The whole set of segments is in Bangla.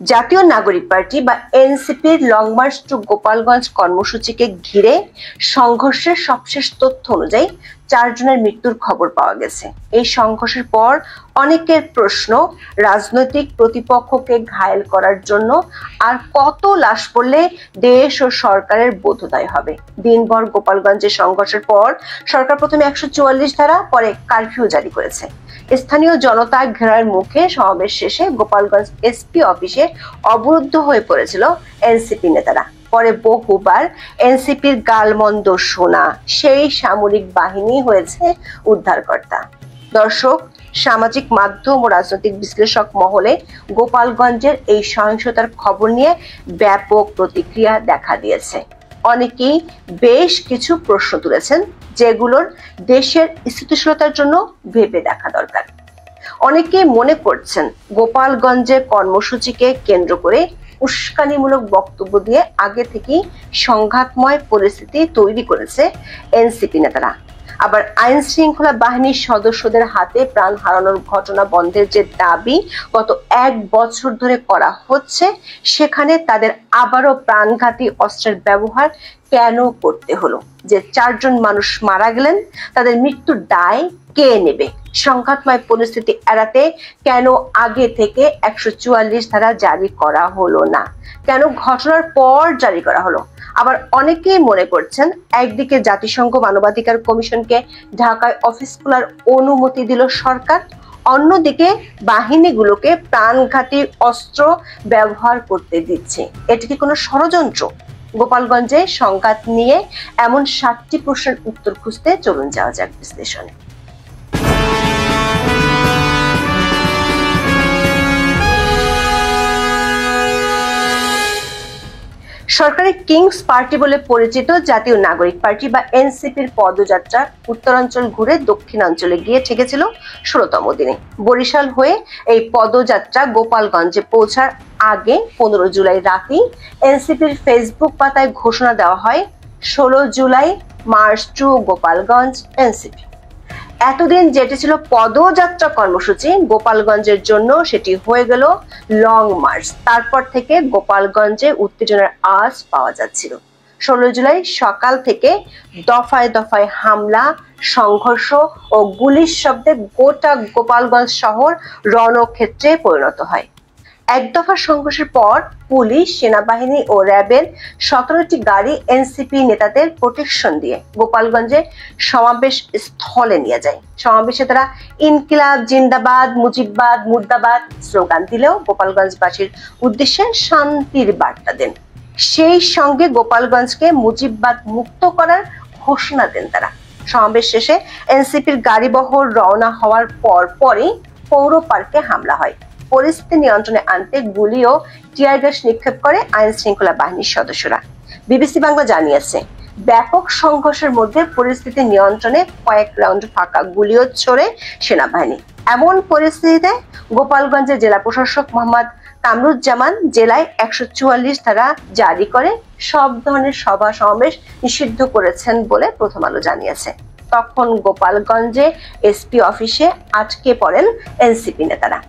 জাতীয় নাগরিক পার্টি বা এনসিপির লং মার্চ টু গোপালগঞ্জ কর্মসূচিকে ঘিরে সংঘর্ষের সবশেষ তথ্য অনুযায়ী 4 জনের মৃত্যুর খবর পাওয়া গেছে। এই সংঘর্ষের পর অনেকের প্রশ্ন, রাজনৈতিক প্রতিপক্ষকে ঘায়েল করার জন্য আর কত লাশ পড়লে দেশ ও সরকারের বোধোদয় হবে। দিনভর গোপালগঞ্জের সংঘর্ষের পর সরকার প্রথমে 144 ধারা, পরে কারফিউ জারি করেছে। স্থানীয় জনতা ঘেরার মুখে সমাবেশ শেষে গোপালগঞ্জ এসপি অফিসে অবরুদ্ধ হয়ে পড়েছিল এনসিপি নেতারা। পরে বহুবার এনসিপির গালমন্দ শোনা সেই সামরিক বাহিনী হয়েছে উদ্ধারকর্তা। দর্শক, সামাজিক মাধ্যম ও রাজনৈতিক বিশ্লেষক মহলে গোপালগঞ্জের এই সহিংসতার খবর নিয়ে ব্যাপক প্রতিক্রিয়া দেখা দিয়েছে। অনেকেই বেশ কিছু প্রশ্ন তুলেছেন, যেগুলোর দেশের স্থিতিশীলতার জন্য ভেবে দেখা দরকার। অনেকে মনে করছেন গোপালগঞ্জের কর্মসূচিকে কেন্দ্র করে উস্কানিমূলক বক্তব্য দিয়ে আগে থেকেই সংঘাতময় পরিস্থিতি তৈরি করেছে এনসিপি নেতারা। আবার আইন শৃঙ্খলা বাহিনীর সদস্যদের হাতে প্রাণ হারানোর ঘটনা বন্ধের যে দাবি গত 1 বছর ধরে করা হচ্ছে, সেখানে তাদের আবারও প্রাণঘাতী অস্ত্রের ব্যবহার কেন করতে হলো? যে 4 জন মানুষ মারা গেলেন, তাদের মৃত্যুর দায় কে নেবে? সংঘাতময় পরিস্থিতি এড়াতে কেন আগে থেকে 144 ধারা জারি করা হলো না? কেন ঘটনার পর জারি করা হলো? আবার অনেকেই মনে করছেন, একদিকে জাতিসংঘ মানবাধিকার কমিশনকে ঢাকায় অফিস খোলার অনুমতি দিল সরকার, অন্যদিকে বাহিনীগুলোকে প্রাণঘাতী অস্ত্র ব্যবহার করতে দিচ্ছে। এটা কি কোনো ষড়যন্ত্র? গোপালগঞ্জে সংঘাত নিয়ে এমন 7টি প্রশ্নের উত্তর খুঁজতে চলুন যাওয়া যাক বিশ্লেষণে। সরকারি কিংস পার্টি বলে পরিচিত জাতীয় নাগরিক পার্টি বা এনসিপির পদযাত্রা উত্তরাঞ্চল ঘুরে দক্ষিণাঞ্চলে গিয়ে ঠেকেছিল 16তম দিনে। বরিশাল হয়ে এই পদযাত্রা গোপালগঞ্জে পৌঁছার আগে 15 জুলাই রাতেই এনসিপির ফেসবুক পাতায় ঘোষণা দেওয়া হয় 16 জুলাই মার্চ টু গোপালগঞ্জ এনসিপি। এতদিন যেটি ছিল পদযাত্রা কর্মসূচি, গোপালগঞ্জের জন্য সেটি হয়ে গেল লং মার্চ। তারপর থেকে গোপালগঞ্জে উত্তেজনার আঁচ পাওয়া যাচ্ছিল। 16 জুলাই সকাল থেকে দফায় দফায় হামলা, সংঘর্ষ ও গুলির শব্দে গোটা গোপালগঞ্জ শহর রণক্ষেত্রে পরিণত হয়। এক দফা সংঘর্ষের পর পুলিশ, সেনাবাহিনী ও র্যাবের 17টি গাড়ি এনসিপি নেতাদের প্রোটেকশন দিয়ে গোপালগঞ্জে সমাবেশ স্থলে নিয়ে যায়। সমাবেশে তারা ইনকিলাব জিন্দাবাদ, মুজিববাদ মুর্দাবাদ স্লোগান দিলেও গোপালগঞ্জবাসীর উদ্দেশ্যে শান্তির বার্তা দেন। সেই সঙ্গে গোপালগঞ্জকে মুজিববাদ মুক্ত করার ঘোষণা দেন তারা। সমাবেশ শেষে এনসিপির গাড়িবহর রওনা হওয়ার পরই পৌর পার্কে হামলা হয়। পরিস্থিতি নিয়ন্ত্রণে আনতে গুলি ও টিয়ার গ্যাস নিক্ষেপ করে আইন শৃঙ্খলা বাহিনীর সদস্যরা। বিবিসি বাংলা জানিয়েছে, ব্যাপক সংঘর্ষের মধ্যে পরিস্থিতি নিয়ন্ত্রণে কয়েক রাউন্ড ফাঁকা গুলিও ছোড়ে সেনাবাহিনী। এমন পরিস্থিতিতে গোপালগঞ্জের জেলা প্রশাসক মোহাম্মদ কামরুজ্জামান জেলায় 144 ধারা জারি করে সব ধরনের সভা সমাবেশ নিষিদ্ধ করেছেন বলে প্রথম আলো জানিয়েছে। তখন গোপালগঞ্জে এসপি অফিসে আটকে পড়েন এনসিপি নেতারা।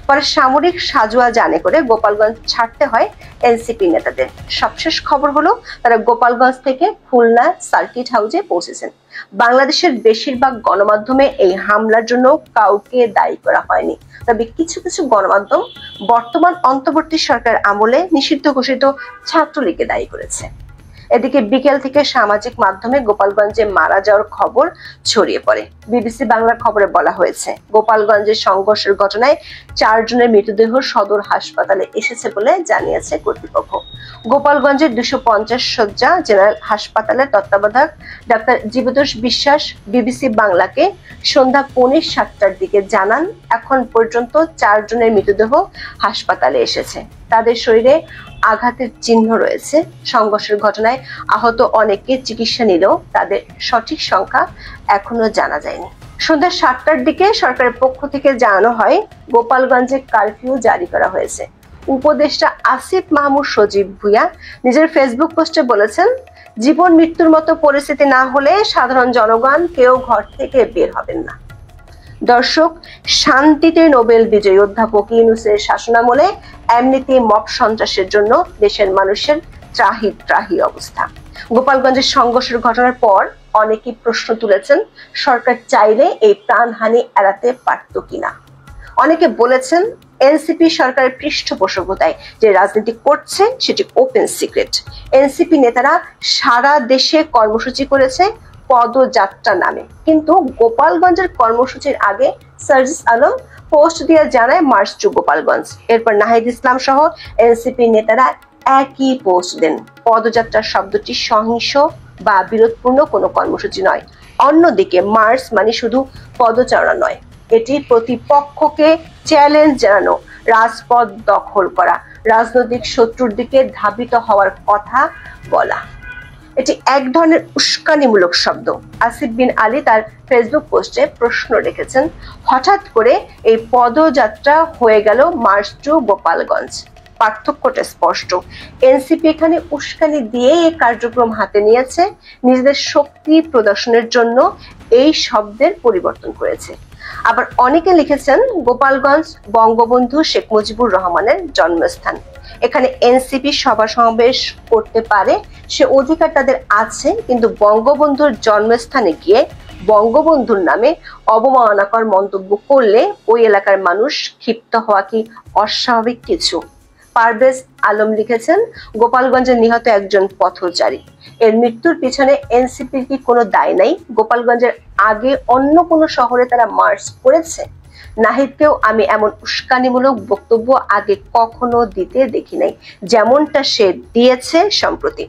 পরে সামরিক সাজোয়া জানে করে গোপালগঞ্জ ছাড়তে হয় এনসিপি নেতাদের। সবশেষ খবর হলো, তারা গোপালগঞ্জ থেকে খুলনা সার্কিট হাউসে পৌঁছেছেন। বাংলাদেশের বেশিরভাগ গণমাধ্যমে এই হামলার জন্য কাউকে দায়ী করা হয়নি, তবে কিছু কিছু গণমাধ্যম বর্তমান অন্তর্বর্তী সরকার আমলে নিষিদ্ধ ঘোষিত ছাত্রলীগকে দায়ী করেছে। এদিকে বিকেল থেকে সামাজিক মাধ্যমে গোপালগঞ্জে মারা যাওয়ার খবর ছড়িয়ে পড়ে। বিবিসি বাংলার খবরে বলা হয়েছে, গোপালগঞ্জের সংঘর্ষের ঘটনায় 4 জনের মৃতদেহ সদর হাসপাতালে এসেছে বলে জানিয়েছে কর্তৃপক্ষ। গোপালগঞ্জের 250 শয্যা জেনারেল হাসপাতালের তত্ত্বাবধায়ক ডাক্তার জীবতোষ বিশ্বাস বিবিসি বাংলাকে সন্ধ্যা 7:45টার দিকে জানান, এখন পর্যন্ত 4 জনের মৃতদেহ হাসপাতালে এসেছে। তাদের শরীরে আঘাতের চিহ্ন রয়েছে। সংঘর্ষের ঘটনায় আহত অনেকে চিকিৎসা নিলেও তাদের সঠিক সংখ্যা এখনো জানা যায়নি। সন্ধ্যা 7টার দিকে সরকারের পক্ষ থেকে জানানো হয়, গোপালগঞ্জে কারফিউ জারি করা হয়েছে। উপদেষ্টা আসিফ মাহমুদ সজীব ভুঁইয়া নিজের ফেসবুক পোস্টে বলেছেন, জীবন মৃত্যুর মতো পরিস্থিতি না হলে সাধারণ জনগণ কেউ ঘর থেকে বের হবেন না। দর্শক, শান্তিতে নোবেল বিজয়ী অধ্যাপক ইউনূসের শাসনামলে এমনিতে মব সন্ত্রাসের জন্য দেশের মানুষের ত্রাহি ত্রাহি অবস্থা। গোপালগঞ্জের সংঘর্ষের ঘটনার পর অনেকেই প্রশ্ন তুলেছেন, সরকার চাইলে এই প্রাণহানি এড়াতে পারত কিনা। অনেকে বলেছেন, এনসিপি সরকারের পৃষ্ঠপোষকতায় যে রাজনীতি করছে সেটি ওপেন সিক্রেট। এনসিপি নেতারা সারা দেশে কর্মসূচি করেছে পদযাত্রা নামে, কিন্তু গোপালগঞ্জের কর্মসূচির আগে সার্জিস আলম পোস্ট দিয়ে জানায় মার্চ টু গোপালগঞ্জ। এরপর নাহিদ ইসলাম সহ এনসিপি নেতারা একই পোস্ট দেন। পদযাত্রা শব্দটি সহিংস বা বিরোধপূর্ণ কোনো কর্মসূচি নয়। অন্যদিকে মার্চ মানে শুধু পদচারণা নয়, এটি প্রতিপক্ষকে চ্যালেঞ্জ জানানো, রাজপথ দখল করা, রাজনৈতিক শত্রুর দিকে ধাবিত হওয়ার কথা বলা। এটি এক ধরনের উস্কানিমূলক শব্দ। আসিফ বিন আলী তার ফেসবুক পোস্টে প্রশ্ন রেখেছেন, হঠাৎ করে এই পদযাত্রা হয়ে গেল মার্চ টু গোপালগঞ্জ। পার্থক্যটা স্পষ্ট। এনসিপি এখানে উস্কানি দিয়ে এই কার্যক্রম হাতে নিয়েছে, নিজেদের শক্তি প্রদর্শনের জন্য এই শব্দের পরিবর্তন করেছে। আবার অনেকে লিখেছেন, গোপালগঞ্জ বঙ্গবন্ধু শেখ মুজিবুর রহমানের জন্মস্থান, এখানে এনসিপি সভা সমাবেশ করতে পারে, সে অধিকার তাদের আছে, কিন্তু বঙ্গবন্ধুর জন্মস্থানে গিয়ে বঙ্গবন্ধুর নামে অবমাননাকর মন্তব্য করলে ওই এলাকার মানুষ ক্ষিপ্ত হওয়া কি অস্বাভাবিক কিছু? পারভেজ আলম লিখেছেন, গোপালগঞ্জে নিহত একজন পথচারী, এর মৃত্যুর পিছনে এনসিপির কি কোনো দায় নাই? গোপালগঞ্জের আগে অন্য কোনো শহরে তারা মার্চ করেছে? নাহিদকেও আমি এমন উস্কানিমূলক বক্তব্য আগে কখনো দিতে দেখি নাই, যেমনটা সে দিয়েছে সম্প্রতি।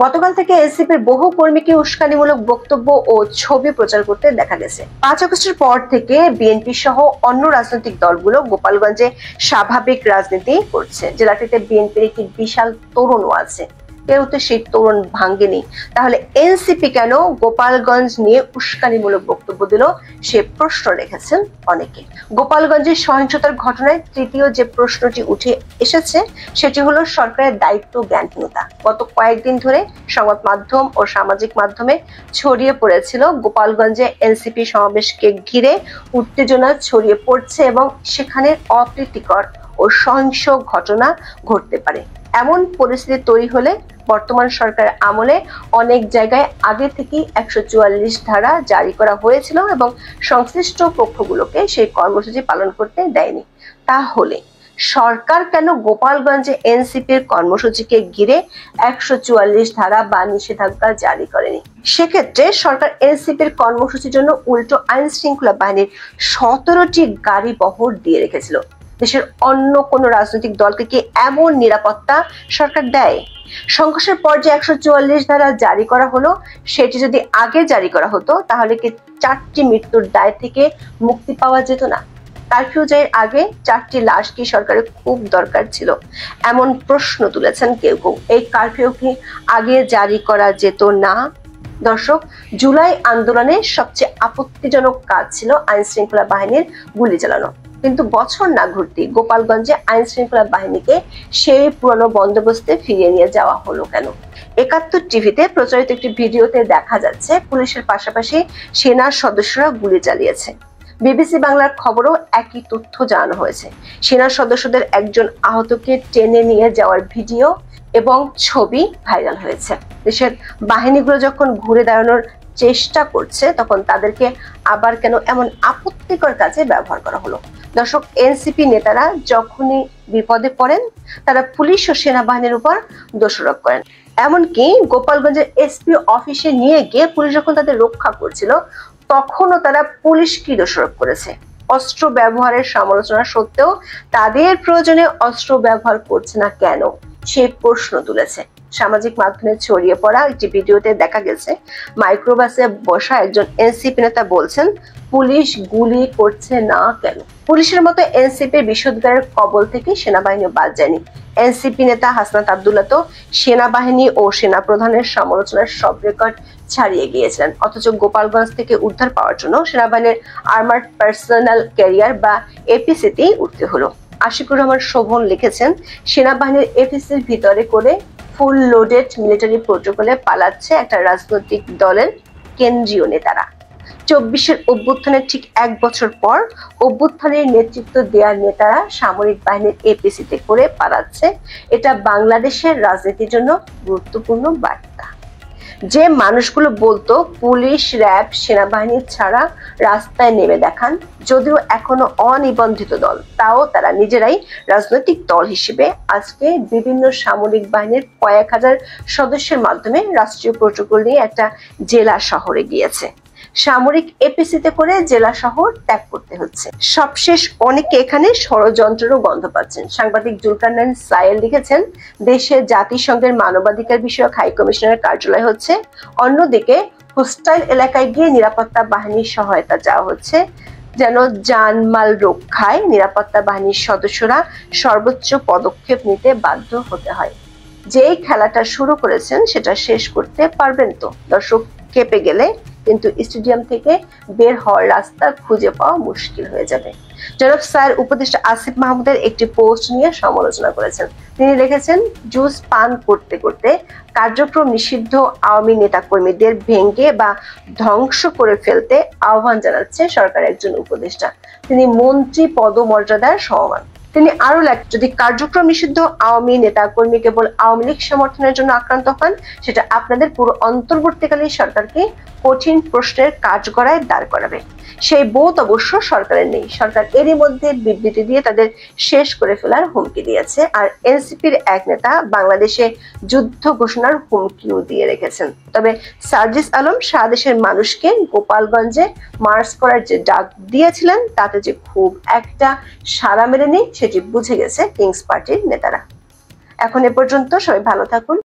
গতকাল থেকে এনসিপির বহু কর্মীকে উস্কানিমূলক বক্তব্য ও ছবি প্রচার করতে দেখা গেছে। 5 আগস্টের পর থেকে বিএনপি সহ অন্য রাজনৈতিক দলগুলো গোপালগঞ্জে স্বাভাবিক রাজনীতি করছে। জেলাটিতে বিএনপির একটি বিশাল তোরণও আছে, কেউ তো সেই তোরণ ভাঙ্গেনি। তাহলে এনসিপি কেন গোপালগঞ্জ নিয়ে উস্কানিমূলক বক্তব্য দিল, সে প্রশ্ন রেখেছেন অনেকে। গোপালগঞ্জের সহিংসতার ঘটনায় তৃতীয় যে প্রশ্নটি উঠে এসেছে সেটি হলো সরকারের দায়িত্ব জ্ঞানহীনতা। গত কয়েকদিন ধরে সংবাদ মাধ্যম ও সামাজিক মাধ্যমে ছড়িয়ে পড়েছিল গোপালগঞ্জে এনসিপি সমাবেশকে ঘিরে উত্তেজনা ছড়িয়ে পড়ছে এবং সেখানে অপ্রীতিকর ও সহিংস ঘটনা ঘটতে পারে। এমন পরিস্থিতি তৈরি হলে বর্তমান সরকারের আমলে অনেক জায়গায় আগে থেকেই 144 ধারা জারি করা হয়েছিল এবং সংশ্লিষ্ট পক্ষগুলোকে সেই কর্মসূচি পালন করতে দেয়নি। তাহলে সরকার কেন গোপালগঞ্জে এনসিপির কর্মসূচিকে ঘিরে 144 ধারা বা নিষেধাজ্ঞা জারি করেনি? সেক্ষেত্রে সরকার এনসিপির কর্মসূচির জন্য উল্টো আইন শৃঙ্খলা বাহিনীর 17টি গাড়ি বহর দিয়ে রেখেছিল। দেশের অন্য কোন রাজনৈতিক দলকে কি এমন নিরাপত্তা সরকার দেয়? সংঘর্ষের পর যে 144 ধারা জারি করা হলো, সেটি যদি আগে জারি করা হতো তাহলে কি 4টি মৃত্যুর দায় থেকে মুক্তি পাওয়া যেত না? কারফিউ জারির আগে 4টি লাশ কি সরকারের খুব দরকার ছিল? এমন প্রশ্ন তুলেছেন কেউ কেউ। এই কারফিউ কি আগে জারি করা যেত না? দর্শক, জুলাই আন্দোলনে সবচেয়ে আপত্তিজনক কাজ ছিল আইন শৃঙ্খলা বাহিনীর গুলি চালানো, কিন্তু বছর না ঘুরতেই গোপালগঞ্জে আইন শৃঙ্খলা বাহিনীকে সেই পুরনো বন্দোবস্তে ফিরিয়ে নিয়ে যাওয়া হলো কেন? 71 টিভিতে প্রচারিত একটি ভিডিওতে দেখা যাচ্ছে পুলিশের পাশাপাশি সেনার সদস্যরা গুলি চালিয়েছে। বিবিসি বাংলার খবরও একই তথ্য জানানো হয়েছে। সেনা সদস্যদের একজন আহতকে টেনে নিয়ে যাওয়ার ভিডিও এবং ছবি ভাইরাল হয়েছে। দেশের বাহিনীগুলো যখন ঘুরে দাঁড়ানোর চেষ্টা করছে তখন তাদেরকে আবার কেন এমন আপত্তিকর কাজে ব্যবহার করা হলো? দর্শক, এনসিপি নেতারা যখনই বিপদে পড়েন তারা পুলিশ ও সেনাবাহিনীর উপর দোষারোপ করেন। এমনকি গোপালগঞ্জের এসপি অফিসে নিয়ে গিয়ে পুলিশ যখন তাদের রক্ষা করছিল তখনও তারা পুলিশ কি দোষারোপ করেছে? অস্ত্র ব্যবহারের সমালোচনা সত্ত্বেও তাদের প্রয়োজনে অস্ত্র ব্যবহার করছে না কেন, সেই প্রশ্ন তুলেছে। সামাজিক মাধ্যমে ছড়িয়ে পড়া একটি ভিডিওতে দেখা গেছে মাইক্রোবাসে বসা একজন এনসিপি নেতা বলছেন, পুলিশ গুলি করছে না কেন? পুলিশের মতো এনসিপির বিষোদ্গারের কবল থেকে সেনাবাহিনী বাদ যায়নি। এনসিপি নেতা হাসনাত আব্দুল্লাহ তো সেনাবাহিনী ও সেনা প্রধানের সমালোচনার সব রেকর্ড ছাড়িয়ে গিয়েছিলেন, অথচ গোপালগঞ্জ থেকে উদ্ধার পাওয়ার জন্য সেনাবাহিনীর আর্মার্ড পার্সোনাল ক্যারিয়ার বা এপিসিতেই উঠতে হলো। আশিকুর রহমান শোভন লিখেছেন, সেনাবাহিনীর এপিসির ভিতরে করে ফুল লোডেড মিলিটারি প্রোটোকলে পালাচ্ছে একটা রাজনৈতিক দলের কেন্দ্রীয় নেতারা। 24-এর অভ্যুত্থানের ঠিক 1 বছর পর অভ্যুত্থানের নেতৃত্ব দেওয়ার নেতারা সামরিক বাহিনীর এপিসিতে করে পালাচ্ছে। এটা বাংলাদেশের রাজনীতির জন্য গুরুত্বপূর্ণ বার্তা। যে মানুষগুলো বলতো পুলিশ, র্যাব, সেনাবাহিনী ছাড়া রাস্তায় নেমে দেখান, যদিও এখনো অনিবন্ধিত দল, তাও তারা নিজেরাই রাজনৈতিক দল হিসেবে আজকে বিভিন্ন সামরিক বাহিনীর কয়েক হাজার সদস্যের মাধ্যমে রাষ্ট্রীয় প্রোটোকল নিয়ে একটা জেলা শহরে গিয়েছে। সামরিক এপিসিতে করে জেলা শহর ত্যাগ করতে হচ্ছে। সবশেষ অনেকে এখানে ষড়যন্ত্রেরও গন্ধ পাচ্ছেন। সাংবাদিক জুলকারনাইন সায়েল লিখেছেন, দেশে জাতিসংঘের মানবাধিকার বিষয়ক হাই কমিশনারের কার্যালয় হচ্ছে, অন্যদিকে হোস্টাইল এলাকায় গিয়ে নিরাপত্তা বাহিনীর সহায়তা চাওয়া হচ্ছে যেন জানমাল রক্ষায় নিরাপত্তা বাহিনীর সদস্যরা সর্বোচ্চ পদক্ষেপ নিতে বাধ্য হতে হয়। যেই খেলাটা শুরু করেছেন সেটা শেষ করতে পারবেন তো? দর্শক, খেপে গেলে কিন্তু স্টেডিয়াম থেকে বের হওয়ার রাস্তা খুঁজে পাওয়া মুশকিল হয়ে যাবে। জনাব স্যার উপদেষ্টা আসিফ মাহমুদের একটি পোস্ট নিয়ে সমালোচনা করেছেন। তিনি লিখেছেন, জুস পান করতে করতে কার্যক্রম নিষিদ্ধ আওয়ামী নেতাকর্মীদের ভেঙে বা ধ্বংস করে ফেলতে আহ্বান জানাচ্ছে সরকারের একজন উপদেষ্টা। তিনি মন্ত্রী পদমর্যাদার সমমান। তিনি আরো লেখেন, যদি কার্যক্রম নিষিদ্ধ আওয়ামী নেতাকর্মী কেবল আওয়ামী লীগ সমর্থনের জন্য আক্রান্ত হন, সেটা আপনাদের পুরো অন্তর্বর্তীকালীন সরকারকে কঠিন প্রশ্নের কাঠগড়ায় দাঁড় করাবে। সেই বোধ অবশ্য সরকারের নেই। সরকার এরই মধ্যে বিবৃতি দিয়ে তাদের শেষ করে ফেলার হুমকি দিয়েছে। আর এনসিপির এক নেতা বাংলাদেশে যুদ্ধ ঘোষণার হুমকিও দিয়ে রেখেছেন। তবে সার্জিস আলম সারা দেশের মানুষকে গোপালগঞ্জে মার্চ করার যে ডাক দিয়েছিলেন, তাতে যে খুব একটা সাড়া মেলেনি সেটি বুঝে গেছে কিংস পার্টির নেতারা। এখন এ পর্যন্ত, সবাই ভালো থাকুন।